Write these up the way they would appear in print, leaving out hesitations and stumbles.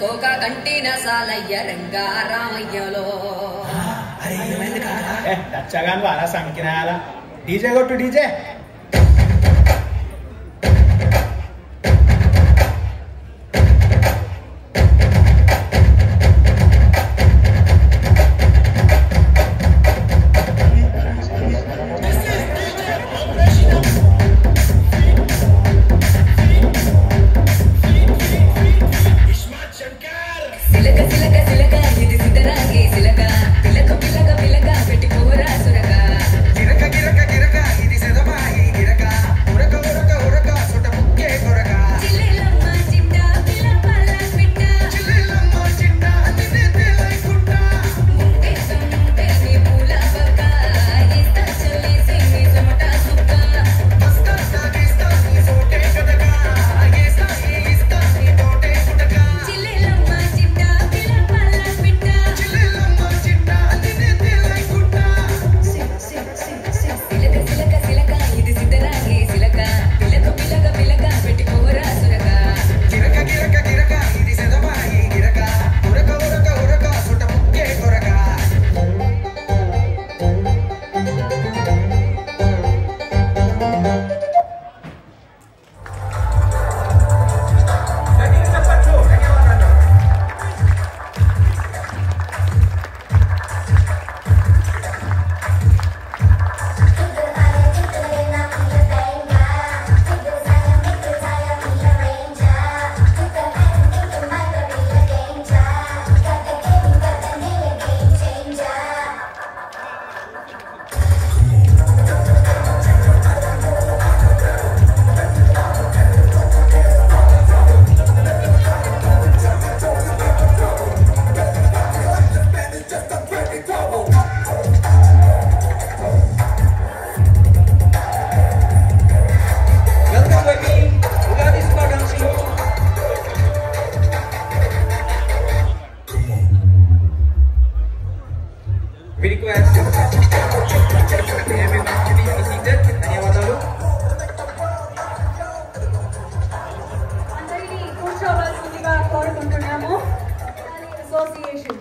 కోక కంటిన సాలయ్య రంగా రామయ్యలో చగాన్ వారా సంకినాల డీజే కొట్టు DJ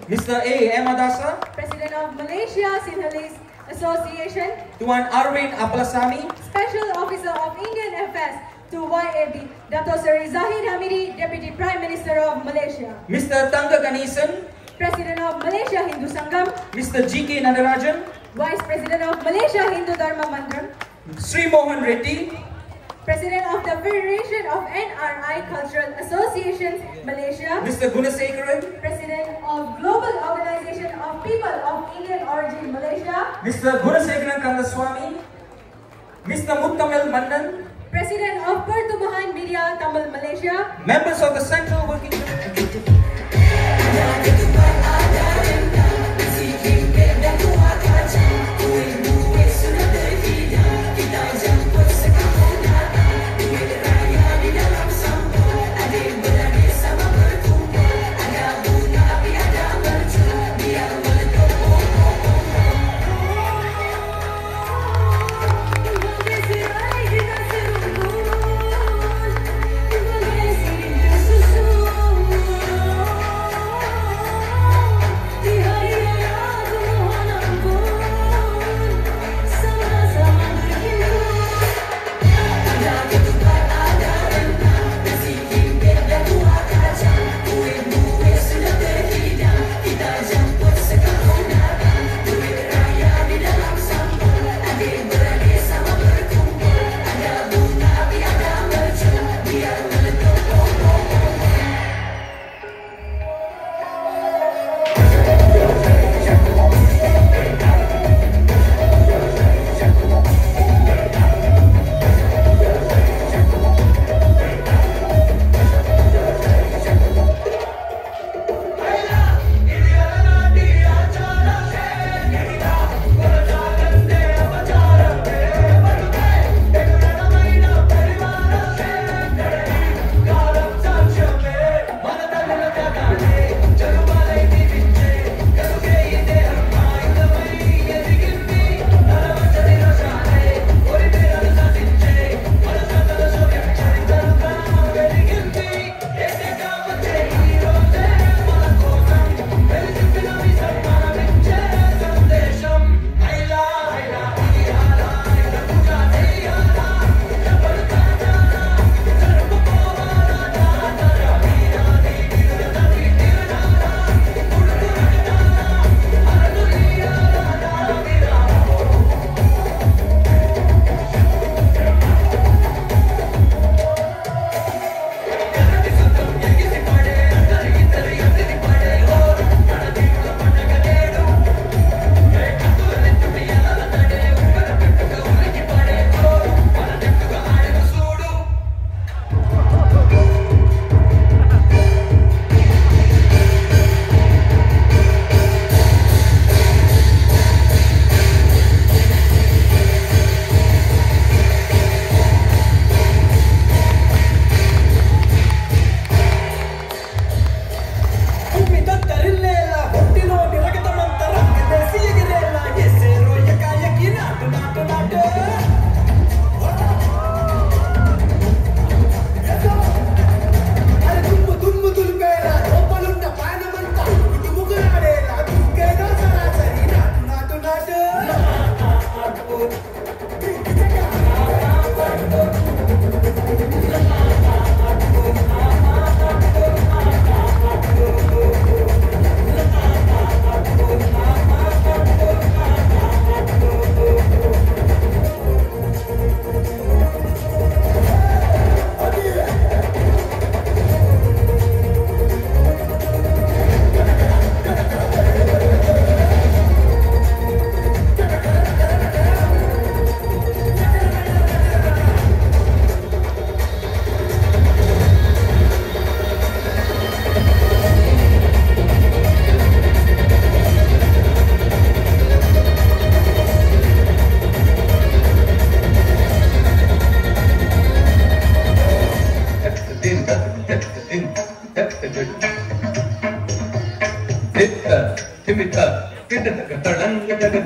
Mr. A. Emadasa, President of Malaysia Sinhalese Association, Tuan Arwin Aplasami, Special Officer of Indian Affairs to YAB, Dato Seri Zahid Hamidi, Deputy Prime Minister of Malaysia, Mr. Tangga Ganesan, President of Malaysia Hindu Sangam, Mr. G.K. Nadarajan, Vice President of Malaysia Hindu Dharma Mandram, Sri Mohan Reddy, President of the Federation of NRI Cultural Associations Malaysia, Mr. Gunasekaran, President of Global Organization of People of Indian Origin Malaysia, Mr. Gunasekaran Kandaswamy, Mr. Muttamil Mandan, President of Pertubuhan Media Tamil Malaysia, members of the Central Working Committee.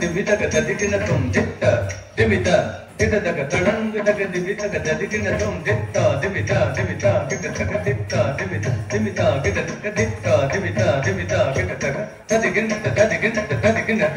दिविता का दिखना तुम दित्ता दिविता दित्ता तक तड़ंग तक दिविता का दिखना तुम दित्ता दिविता दिविता दित्ता तक दित्ता दिविता दिविता दित्ता तक दित्ता दिविता दिविता दित्ता तक दिखना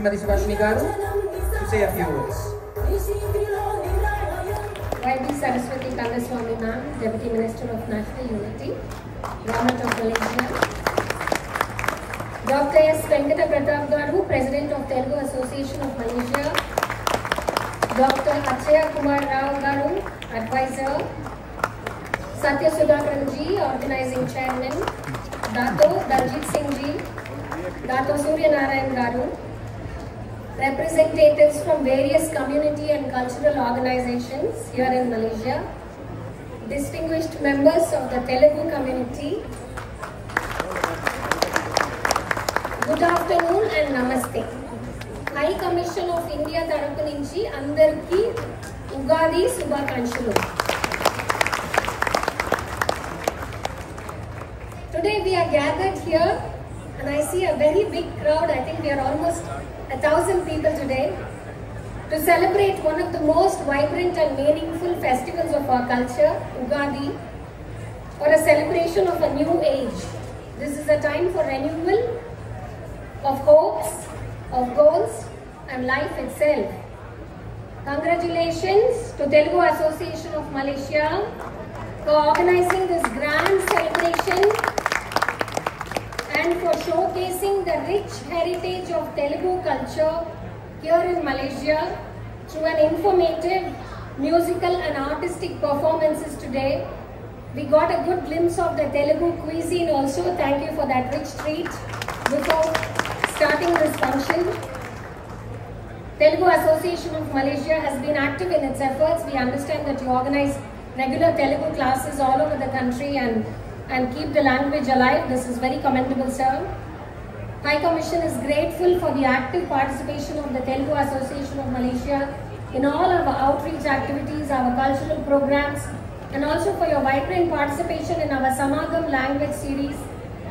Srimati Subhashini Garu to say a few words. YB Saraswati Kandaswamy ma'am, Deputy Minister of National Unity, Government of Malaysia. Dr. S. Venkata Pratap Garu, President of Telugu Association of Malaysia. Dr. Achaya Kumar Rao Garu, Advisor. Satya Sudhakaran ji, Organizing Chairman. Dato Daljit Singh ji. Dato Surya Narayan Garu. Representatives from various community and cultural organizations here in Malaysia, distinguished members of the Telugu community, good afternoon and namaste. High Commission of India tarapu nunchi andarki Ugadi Shubhakankshalu. Today we are gathered here and I see a very big crowd. I think we are almost 1,000 people today to celebrate one of the most vibrant and meaningful festivals of our culture, Ugadi, or a celebration of a new age. This is a time for renewal of hopes, of goals and life itself. Congratulations to Telugu Association of Malaysia for organizing this grand celebration and for showcasing the rich heritage of Telugu culture here in Malaysia through an informative musical and artistic performances today. We got a good glimpse of the Telugu cuisine also. Thank you for that rich treat before starting this function. Telugu Association of Malaysia has been active in its efforts. We understand that you organize regular Telugu classes all over the country and keep the language alive. This is very commendable, sir. High Commission is grateful for the active participation of the Telugu Association of Malaysia in all our outreach activities, our cultural programs, and also for your vibrant participation in our Samagam language series,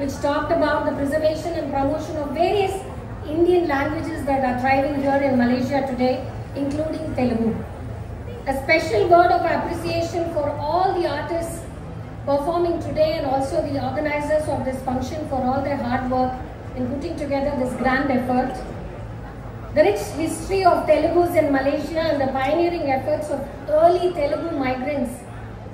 which talked about the preservation and promotion of various Indian languages that are thriving here in Malaysia today, including Telugu. A special word of appreciation for all the artists performing today and also the organizers of this function for all their hard work in putting together this grand effort. The rich history of Telugus in Malaysia and the pioneering efforts of early Telugu migrants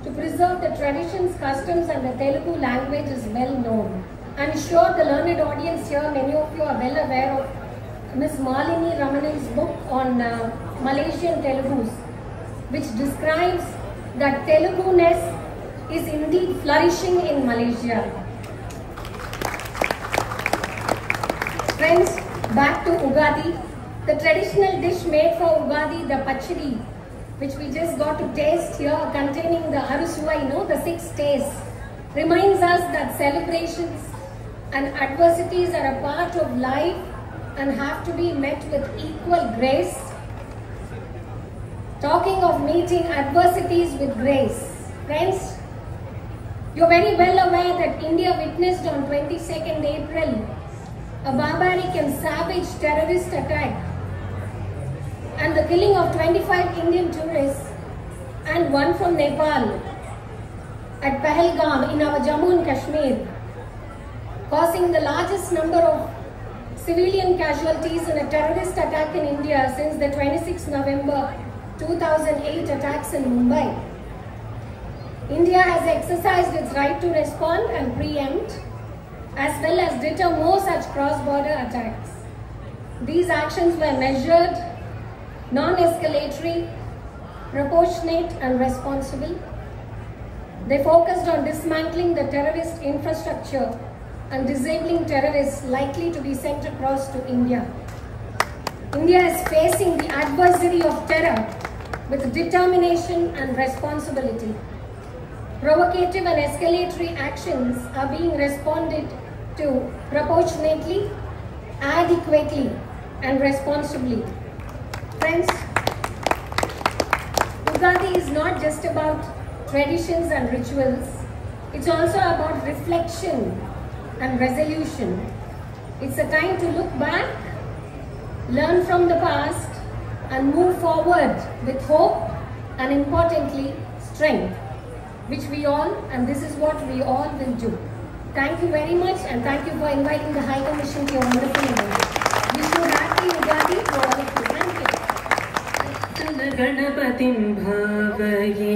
to preserve the traditions, customs and the Telugu language is well known. I am sure the learned audience here, many of you are well aware of Ms. Malini Ramanan's book on Malaysian Telugus, which describes that Telugu-ness is indeed flourishing in Malaysia. Friends, back to Ugadi. The traditional dish made for Ugadi, the pachadi, which we just got to taste here, containing the arusuvai, the 6 tastes, reminds us that celebrations and adversities are a part of life and have to be met with equal grace. Talking of meeting adversities with grace, friends, you're very well aware that India witnessed on 22nd April a barbaric and savage terrorist attack and the killing of 25 Indian tourists and one from Nepal at Pahalgam in our Jammu and Kashmir, causing the largest number of civilian casualties in a terrorist attack in India since the 26th November 2008 attacks in Mumbai. India has exercised its right to respond and preempt, as well as deter more such cross-border attacks. These actions were measured, non-escalatory, proportionate and responsible. They focused on dismantling the terrorist infrastructure and disabling terrorists likely to be sent across to India. India is facing the adversary of terror with determination and responsibility. Provocative and escalatory actions are being responded to proportionately, adequately and responsibly. Friends, Ugadi is not just about traditions and rituals, it's also about reflection and resolution. It's a time to look back, learn from the past and move forward with hope and importantly, strength, which we all, and this is what we all will do. Thank you very much and thank you for inviting the High Commission to your wonderful event. Wish you happy Ugadi to all of you. Thank you. Ganapatim bhavaye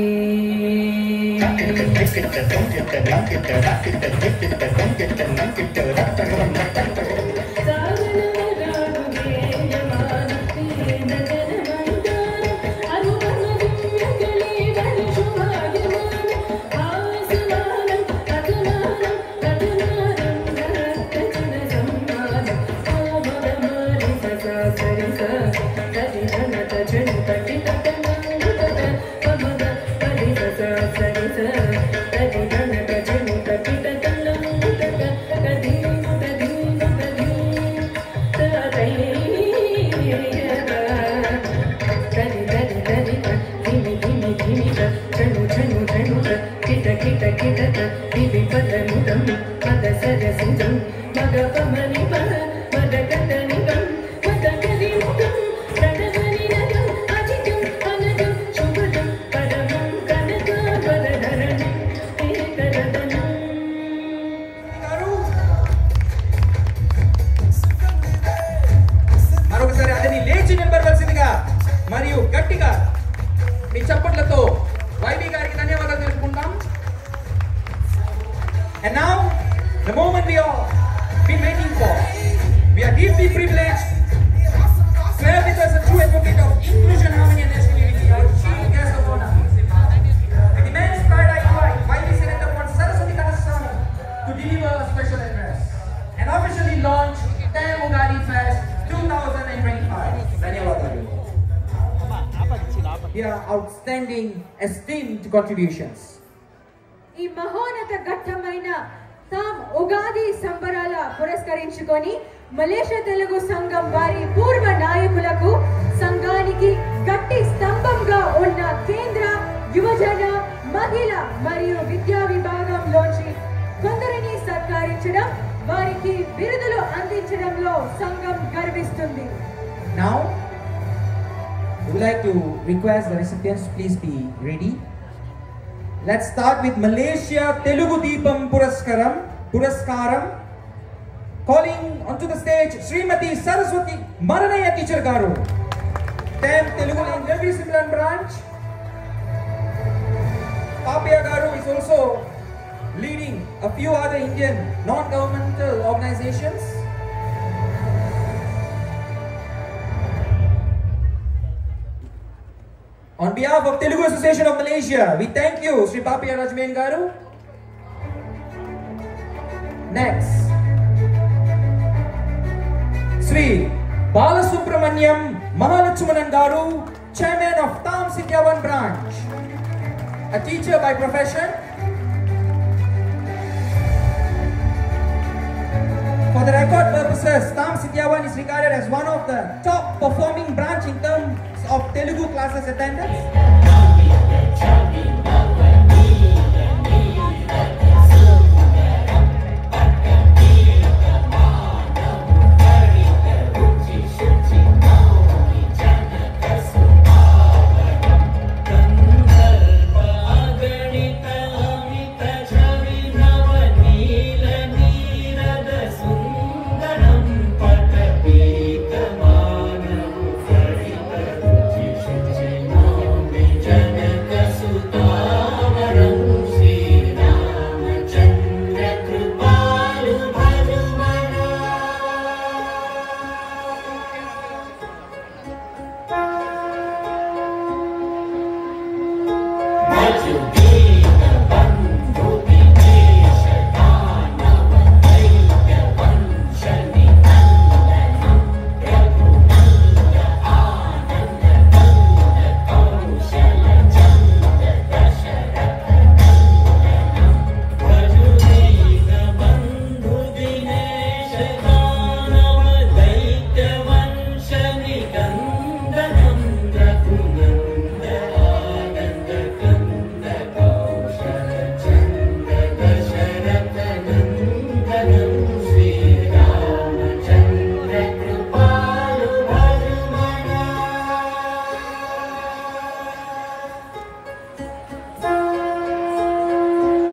మరియు గట్టిగా మీ చప్పట్లతో YB గారికి ధన్యవాదాలు తెలుపుకుంటాం. And now the moment we all been waiting for, we are deeply outstanding, esteemed contributions. ఈ మహోన్నత ఘట్టమైన తాం ఉగాది సంబరాల పురస్కరించుకొని మలేషియా తెలుగు సంఘం వారి పూర్వ నాయకులకు సంఘానికి గట్టి స్తంభంగా ఉన్న కేంద్ర యువజన మహిళ మరియు విద్యా విభాగంలోంచి కొందరిని సత్కరించడం వారికి బిరుదులు అందించడంలో సంఘం గర్విస్తుంది. Now, we would like to request the recipients to please be ready. Let's start with Malaysia Telugu Deepam Puraskaram. Calling onto the stage Srimati Saraswati Maranaya teacher garu. Then Telugu Language Simran branch. Papaya garu is also leading a few other Indian non-governmental organizations. On behalf of Telugu Association of Malaysia, we thank you, Sri Papaya Rajmen garu. Next, Sri Balasubramanyam Mahalakshmanan garu, Chairman of Tam Sityavan branch, a teacher by profession. For the record purposes, Tam Sityavan is regarded as one of the top performing branch in terms of Telugu classes attendance. You